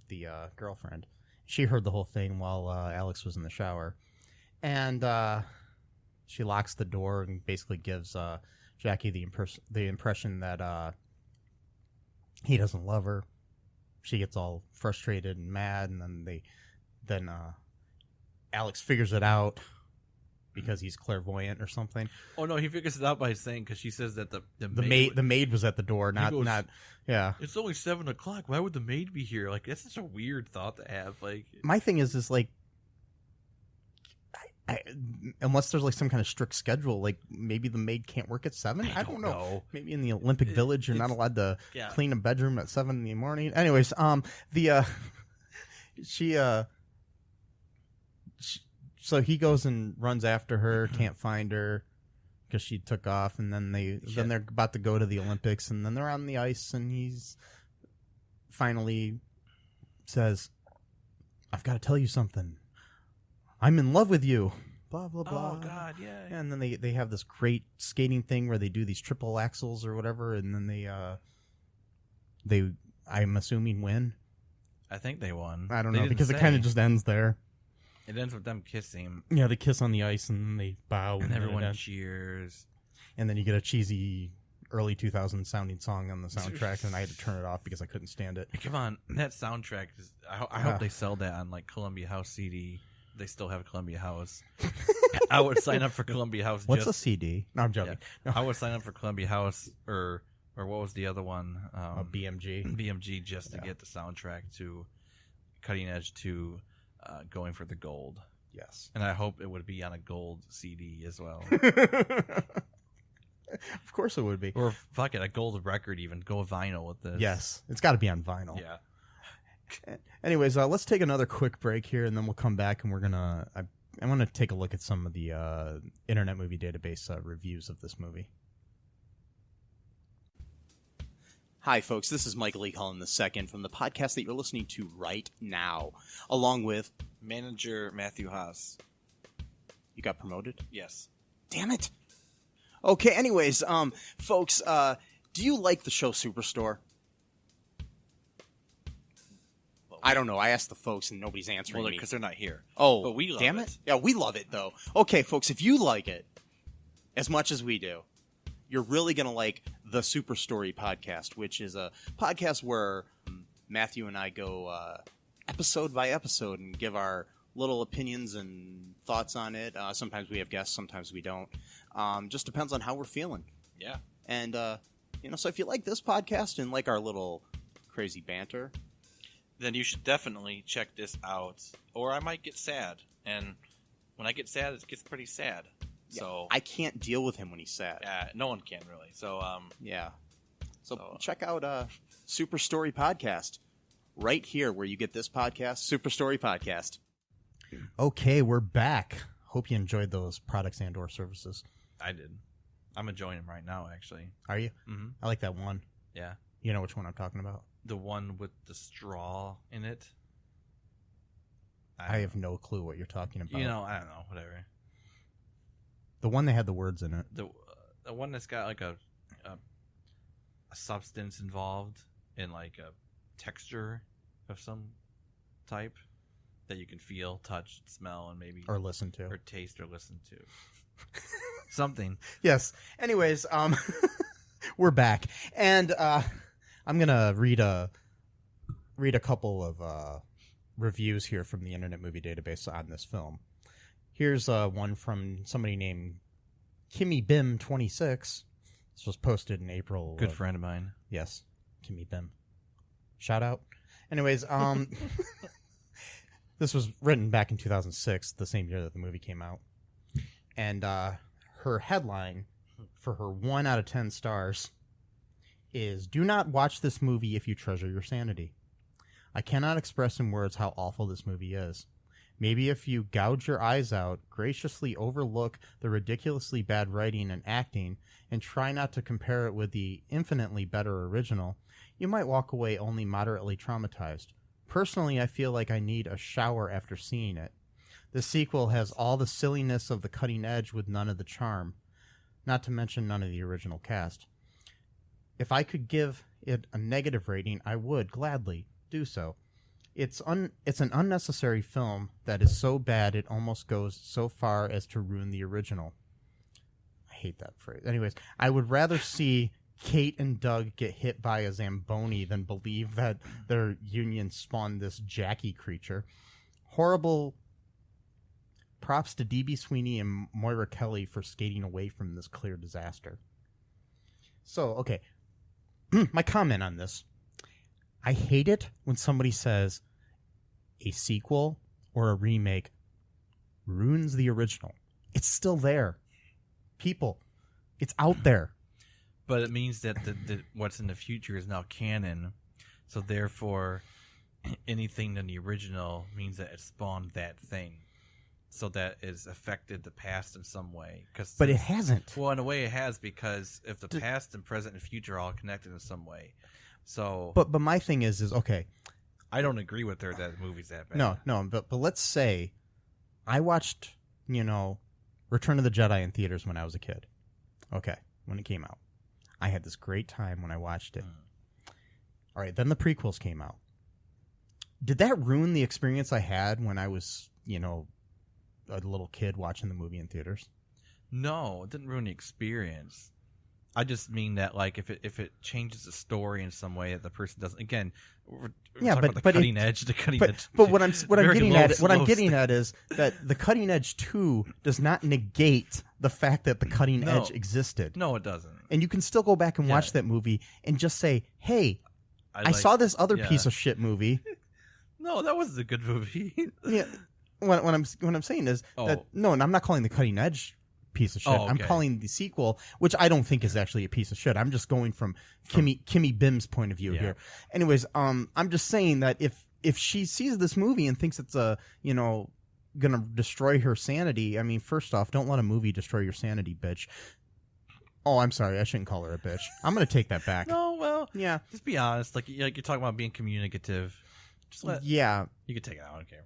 the girlfriend. She heard the whole thing while Alex was in the shower. And she locks the door and basically gives Jackie the impression that he doesn't love her. She gets all frustrated and mad, and then Alex figures it out because he's clairvoyant or something.
Oh no, he figures it out by saying, because she says that
the maid was at the door, not yeah.
It's only 7 o'clock. Why would the maid be here? Like, that's such a weird thought to have. Like,
my thing is like, unless there's like some kind of strict schedule, like maybe the maid can't work at 7. I don't know. Maybe in the Olympic Village, you're not allowed to clean a bedroom at 7 in the morning. Anyways, so he goes and runs after her, can't find her because she took off, and then they're about to go to the Olympics, and then they're on the ice, and he's finally says, "I've got to tell you something. I'm in love with you." Blah blah blah.
Oh God, yeah.
And then they have this great skating thing where they do these triple axels or whatever, and then I'm assuming, win.
I think they won.
I don't
They
know,
didn't
because it
say.
kind of just ends there.
It ends with them kissing,
Yeah, they kiss on the ice and they bow.
and everyone
then
cheers.
and then you get a cheesy early 2000s sounding song on the soundtrack, and I had to turn it off because I couldn't stand it.
Come on, that soundtrack is. I hope they sell that on like Columbia House CD. They still have Columbia House. I would sign up for Columbia House.
What's a CD? No, I'm joking.
Yeah. I would sign up for Columbia House or what was the other one?
BMG.
BMG just to get the soundtrack to Cutting Edge to Going for the Gold.
Yes.
And I hope it would be on a gold CD as well.
Of course it would be.
Or fuck it, a gold record even. Go vinyl with this.
Yes. It's got to be on vinyl.
Yeah.
Anyways, let's take another quick break here, and then we'll come back, and we're going to... I want to take a look at some of the Internet Movie Database reviews of this movie. Hi, folks. This is Michael E. Cullen II from the podcast that you're listening to right now, along with...
Manager Matthew Haas.
You got promoted?
Yes.
Damn it. Okay, anyways, folks, do you like the show Superstore? I don't know. I asked the folks and nobody's answering me.
Because they're not here.
Oh,
but we love
damn
it.
Yeah, we love it, though. Okay, folks, if you like it as much as we do, you're really going to like the Super Story podcast, which is a podcast where Matthew and I go episode by episode and give our little opinions and thoughts on it. Sometimes we have guests, sometimes we don't. Just depends on how we're feeling.
Yeah.
And, so if you like this podcast and like our little crazy banter,
then you should definitely check this out. Or I might get sad. And when I get sad, it gets pretty sad.
yeah,
So
I can't deal with him when he's sad.
no one can really. So
Yeah. So check out Super Story Podcast right here where you get this podcast, Super Story Podcast. Okay, we're back. Hope you enjoyed those products and or services.
I did. I'm enjoying them right now, actually.
Are you?
Mm-hmm.
I like that one.
Yeah.
You know which one I'm talking about?
The one with the straw in it.
I have no clue what you're talking about.
I don't know. Whatever.
The one that had the words in it.
The one that's got like a substance involved in like a texture of some type that you can feel, touch, smell, and maybe
Or listen to.
or taste or listen to. Something.
Yes. Anyways, we're back. And I'm going to read a couple of reviews here from the Internet Movie Database on this film. Here's one from somebody named Kimmy Bim 26. This was posted in April.
Good friend of mine.
Yes, Kimmy Bim. Shout out. Anyways, this was written back in 2006, the same year that the movie came out. And her headline for her 1 out of 10 stars is, "Do not watch this movie if you treasure your sanity. I cannot express in words how awful this movie is. Maybe if you gouge your eyes out, graciously overlook the ridiculously bad writing and acting, and try not to compare it with the infinitely better original, you might walk away only moderately traumatized. Personally, I feel like I need a shower after seeing it. The sequel has all the silliness of the Cutting Edge with none of the charm, not to mention none of the original cast. If I could give it a negative rating, I would gladly do so. It's an unnecessary film that is so bad it almost goes so far as to ruin the original." I hate that phrase. Anyways, I would rather see Kate and Doug get hit by a Zamboni than believe that their union spawned this Jackie creature. Horrible props to D.B. Sweeney and Moira Kelly for skating away from this clear disaster. So, okay. My comment on this. I hate it when somebody says a sequel or a remake ruins the original. It's still there. People, it's out there.
But it means that the what's in the future is now canon. So therefore, anything in the original means that it spawned that thing. So that is affected the past in some way.
But it hasn't.
Well, in a way it has, because if the past and present and future are all connected in some way. So,
But my thing is okay.
I don't agree with her that the movie's that bad.
No, but let's say I watched, Return of the Jedi in theaters when I was a kid. Okay, when it came out. I had this great time when I watched it. All right, then the prequels came out. Did that ruin the experience I had when I was, a little kid watching the movie in theaters?
No, it didn't ruin the experience. I just mean that, like, if it changes the story in some way that the person doesn't. Again, we're talking about the cutting edge.
But what I'm getting at is that the cutting edge 2 does not negate the fact that the cutting edge existed.
No, it doesn't.
And you can still go back and watch that movie and just say, "Hey, I saw this other piece of shit movie."
No, that was a good movie.
Yeah. What I'm saying is that no, and I'm not calling the cutting edge piece of shit.
Oh, okay.
I'm calling the sequel, which I don't think is actually a piece of shit. I'm just going from Kimmy Bim's point of view here. Anyways, I'm just saying that if she sees this movie and thinks it's gonna destroy her sanity, I mean, first off, don't let a movie destroy your sanity, bitch. Oh, I'm sorry, I shouldn't call her a bitch. I'm gonna take that back.
No, well,
yeah.
Just be honest. Like you're talking about being communicative. Just you can take it out. I don't care.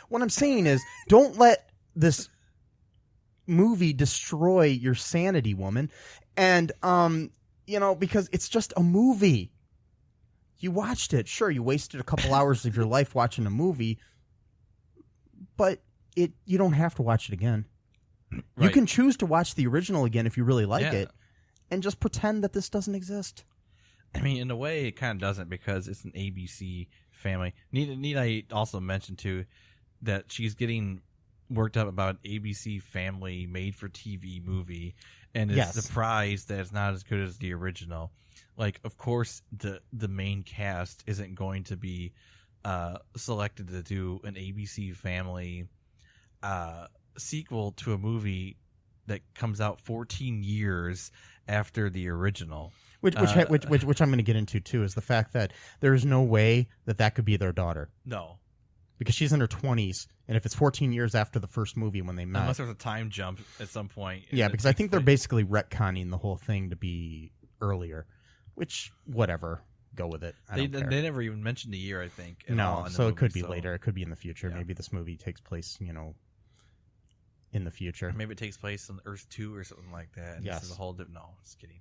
What I'm saying is, don't let this movie destroy your sanity, woman. And because it's just a movie. You watched it. Sure, you wasted a couple hours of your life watching a movie, but you don't have to watch it again. Right. You can choose to watch the original again if you really like it, and just pretend that this doesn't exist.
I mean, in a way, it kind of doesn't, because it's an ABC family. Need I also mention too that she's getting worked up about an ABC family made-for-TV movie, and is surprised that it's not as good as the original. Like, of course, the main cast isn't going to be selected to do an ABC family sequel to a movie that comes out 14 years after the original. Which
I'm going to get into too, is the fact that there is no way that could be their daughter.
No.
Because she's in her 20s, and if it's 14 years after the first movie when they met.
Unless there's a time jump at some point.
Yeah, because I think they're basically retconning the whole thing to be earlier. Which, whatever. Go with it. I don't care.
They never even mentioned the year, I think.
No, so it could be later. It could be in the future. Yeah. Maybe this movie takes place, in the future.
Maybe it takes place on Earth 2 or something like that. And
yes.
This is a whole different... No, just kidding.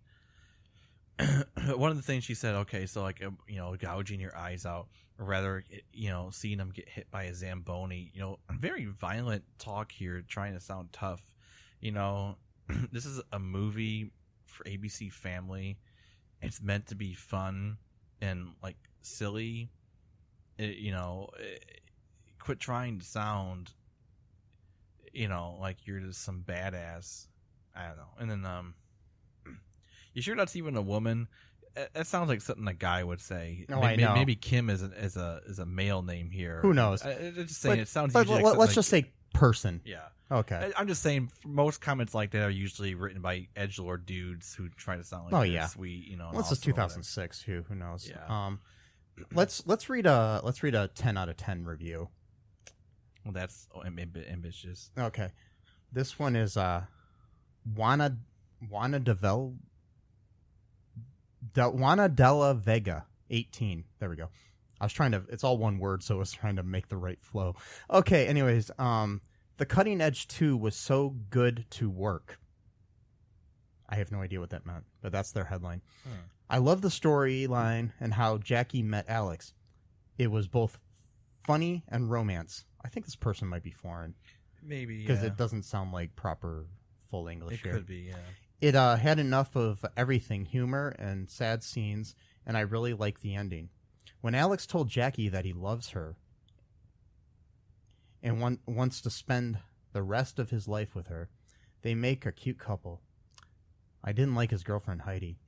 One of the things she said, okay, so like, gouging your eyes out, or rather, seeing them get hit by a Zamboni, very violent talk here, trying to sound tough. This is a movie for ABC Family. It's meant to be fun and like silly. Quit trying to sound, like you're just some badass. I don't know. And then, you sure that's even a woman? That sounds like something a guy would say.
No, I know.
Maybe Kim is a male name here.
Who knows?
Just saying, it sounds.
Let's just say person.
Yeah.
Okay.
I'm just saying, most comments like that are usually written by edgelord dudes who try to sound like sweet.
Well, this is 2006. Who knows?
Yeah.
Let's read a 10 out of 10 review.
Well, that's ambitious.
Okay. This one is Juana Della Vega, 18. There we go. It's all one word, so I was trying to make the right flow. Okay, anyways, the Cutting Edge 2 was so good to work. I have no idea what that meant, but that's their headline. I love the storyline and how Jackie met Alex. It was both funny and romance. I think this person might be foreign.
Maybe,
because it doesn't sound like proper full English here.
It could be, yeah.
It had enough of everything, humor and sad scenes, and I really like the ending. When Alex told Jackie that he loves her and wants to spend the rest of his life with her, they make a cute couple. I didn't like his girlfriend, Heidi.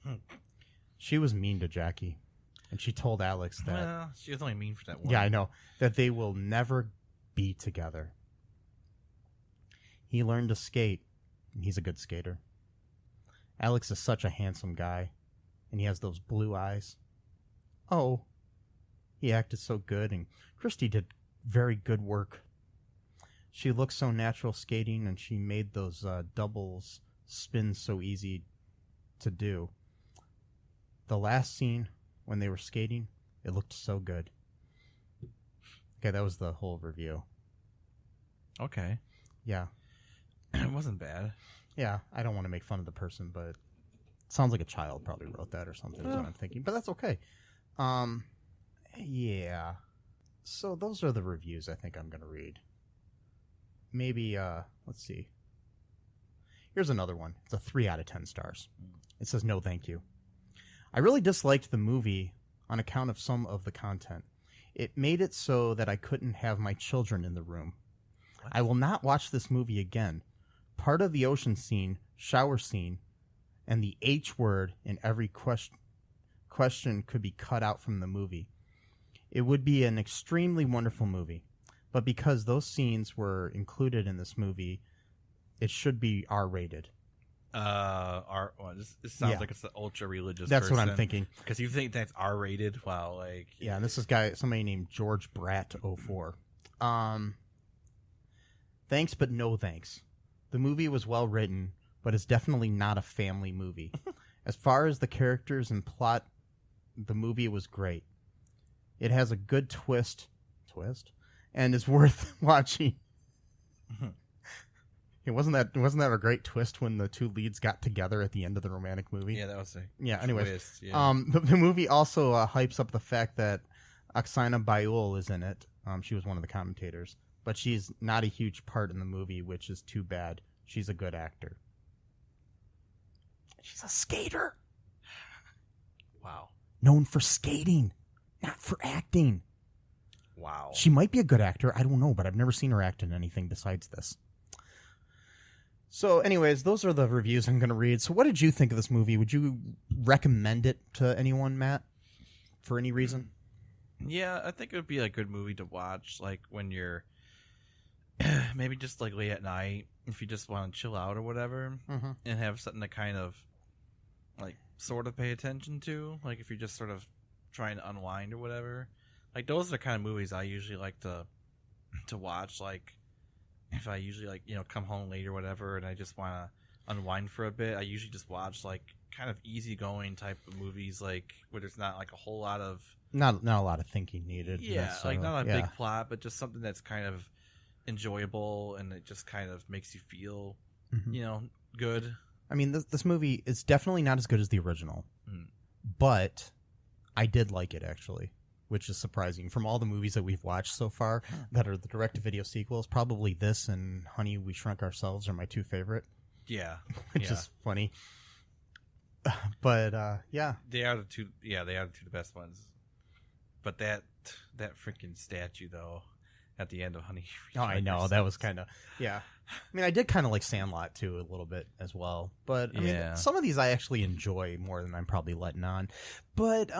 She was mean to Jackie, and she told Alex that...
Well, she was only mean for that one.
Yeah, I know. That they will never be together. He learned to skate, and he's a good skater. Alex is such a handsome guy, and he has those blue eyes. Oh, he acted so good, and Christy did very good work. She looked so natural skating, and she made those doubles spin so easy to do. The last scene, when they were skating, it looked so good. Okay, that was the whole review.
Okay.
Yeah.
It wasn't bad.
Yeah, I don't want to make fun of the person, but Sounds like a child probably wrote that or something, is what I'm thinking. But that's okay. Yeah. So those are the reviews I think I'm going to read. Maybe, let's see. Here's another one. It's a 3 out of 10 stars. It says, no thank you. I really disliked the movie on account of some of the content. It made it so that I couldn't have my children in the room. What? I will not watch this movie again. Part of the ocean scene, shower scene, and the H word in every question could be cut out from the movie. It would be an extremely wonderful movie. But because those scenes were included in this movie, it should be R-rated.
This sounds like it's an ultra-religious
That's
person.
what I'm thinking.
Because you think that's R-rated? Wow, like...
Yeah, and this is somebody named George Bratt04. Thanks, but no thanks. The movie was well written, but it's definitely not a family movie. As far as the characters and plot, the movie was great. It has a good twist, and is worth watching. It wasn't that a great twist when the two leads got together at the end of the romantic movie?
Yeah, that was a
anyways,
twist. Yeah.
The movie also hypes up the fact that Oksana Bayul is in it. She was one of the commentators, but she's not a huge part in the movie, which is too bad. She's a good actor. She's a skater.
Wow.
Known for skating, not for acting.
Wow.
She might be a good actor. I don't know, but I've never seen her act in anything besides this. So, anyways, those are the reviews I'm going to read. So what did you think of this movie? Would you recommend it to anyone, Matt, for any reason?
Yeah, I think it would be a good movie to watch, like, when you're maybe just, like, late at night, if you just want to chill out or whatever, and have something to kind of, like, sort of pay attention to. Like, if you're just sort of trying to unwind or whatever. Like, those are the kind of movies I usually like to watch, like, if I usually, like, you know, come home late or whatever and I just want to unwind for a bit, I usually just watch, like, kind of easygoing type of movies, like, where there's not, like, a whole lot of...
Not a lot of thinking needed.
Yeah, like, not a big plot, but just something that's kind of enjoyable and it just kind of makes you feel, you know, good.
I mean, this movie is definitely not as good as the original, but I did like it, actually. Which is surprising. From all the movies that we've watched so far that are the direct-to-video sequels, probably this and Honey, We Shrunk Ourselves are my two favorite.
Yeah.
Which is funny. But, yeah.
They are the two the best ones. But that freaking statue, though, at the end of Honey, We Shrunk
I know.
Ourselves.
That was kind of, yeah. I mean, I did kind of like Sandlot, too, a little bit as well. But, I mean, some of these I actually enjoy more than I'm probably letting on. But,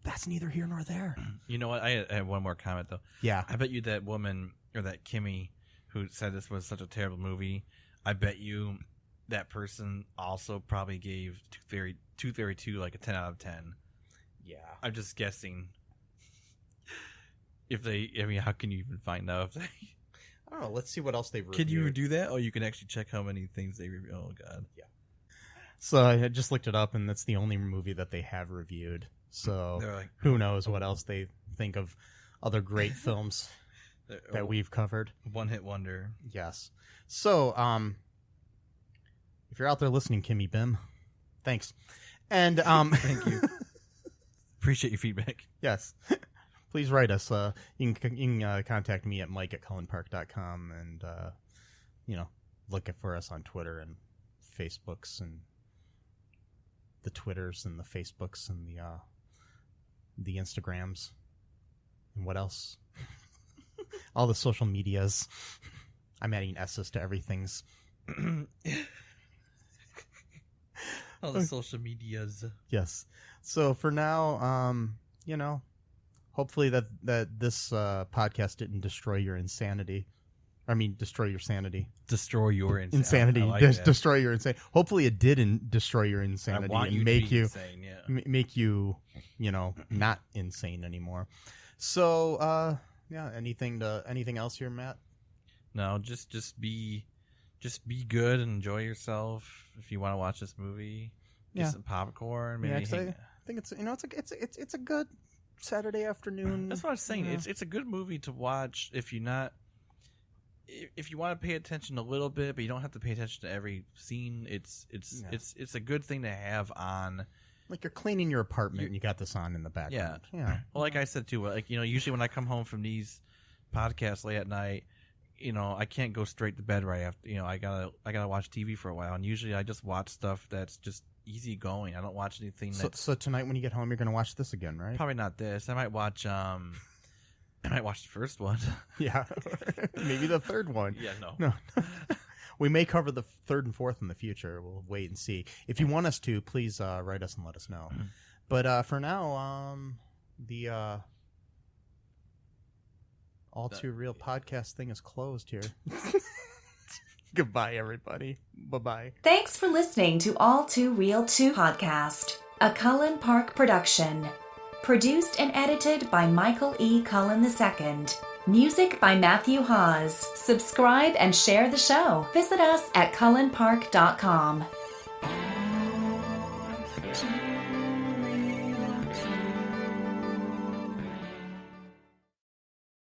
that's neither here nor there.
You know what? I have one more comment, though.
Yeah.
I bet you that woman, or that Kimmy, who said this was such a terrible movie, I bet you that person also probably gave 232 like a 10 out of 10.
Yeah.
I'm just guessing. How can you even find out if they...
I don't know. Let's see what else they reviewed.
Can you do that? Oh, you can actually check how many things they review. Oh, God.
Yeah. So I just looked it up, and that's the only movie that they have reviewed. So
like,
who knows what else they think of other great films that we've covered.
One-hit wonder.
Yes. So if you're out there listening, Kimmy Bim, thanks. And
thank you. Appreciate your feedback.
Yes. Please write us. You can contact me at mike@cullenpark.com and look for us on Twitter and Facebooks and the Twitters and the Facebooks and the Instagrams, and what else? All the social medias. I'm adding S's to everything's.
All the social medias.
Yes. So for now, hopefully that this podcast didn't destroy your insanity. I mean, destroy your sanity.
Destroy your insanity.
I like destroy your insanity. Hopefully, it didn't destroy your insanity and make you insane, make you, not insane anymore. So, anything else here, Matt?
No, just be good and enjoy yourself. If you want to watch this movie, get some popcorn. Maybe
I think it's a good Saturday afternoon.
That's what I was saying. It's a good movie to watch if you're not if you want to pay attention a little bit, but you don't have to pay attention to every scene. It's a good thing to have on.
Like you're cleaning your apartment and you got this on in the background. Yeah.
Well, like I said too, like usually when I come home from these podcasts late at night, I can't go straight to bed right after. I gotta watch TV for a while, and usually I just watch stuff that's just easy going. I don't watch anything.
So tonight when you get home, you're gonna watch this again, right?
Probably not this. I might watch. I might watch the first one.
Yeah, maybe the third one.
Yeah,
no. We may cover the third and fourth in the future. We'll wait and see. If you want us to, please write us and let us know. But for now, the All2Real podcast thing is closed here. Goodbye, everybody. Bye-bye.
Thanks for listening to All2ReelToo podcast, a Cullen Park production. Produced and edited by Michael E. Cullen II. Music by Matthew Hawes. Subscribe and share the show. Visit us at cullenpark.com.